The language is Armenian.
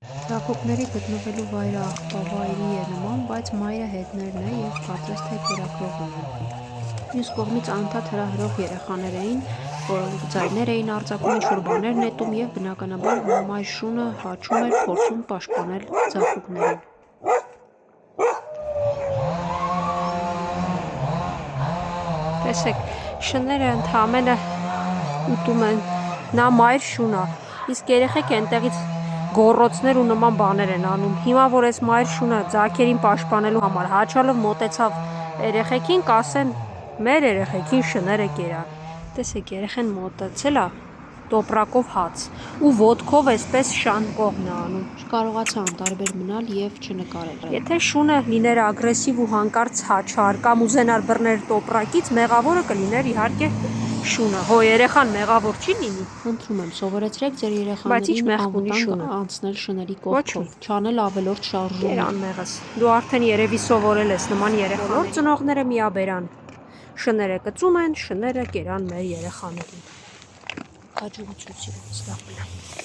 Ձախողների գտնվելու վայրը աղբավայրի է նման, բայց մայրը հետներն է և պատրաստ է կերակրող ունենալու։ Մյուս կողմից անընդհատ հրահրող երեխաներ էին, որոնք ձայներ էին արձակում, ինչ-որ բաներ նետում և բնականաբար մայր շունը հաչում էր, փորձում պաշտպանել ձախողներին։ Տեսեք, շները ընդամենը ուտում են, նա մայր շուն է, իսկ երեխեք այնտեղից գոռոցներ ու նման բաներ են անում։ Հիմա որ այս մայր շունը ձագերին պաշտպանելու համար հաչալով մոտեցավ երեխեքին, կասեն մեր երեխեքին շները կերան։ Տեսեք, երեխեն մոտեցել է տոպրակով հաց ու ոտքով այսպես շան կողմն է անում։ Չկարողացա անտարբեր մնալ և չնկարել։ Եթե շունը լիներ ագրեսիվ ու հանկարծ հաչար կամ ուզենար բռներ տոպրակից, մեղավորը կլիներ իհարկե շունը։ Հո երեխան մեղավոր չի լինի։ Խնդրում եմ, սովորեցրեք ձեր երեխաներին անվտանգ անցնել շների կողքով, չանել ավելորդ շարժում։ Կերան մեղս։ Դու արդեն երևի սովորել ես նման երեխաներին։ Բոլոր ծնողները միաբերան։ Շները կծում են, շները կերան մեր երեխաներին։ Հաջողություն սիրելիս, լավ մնա։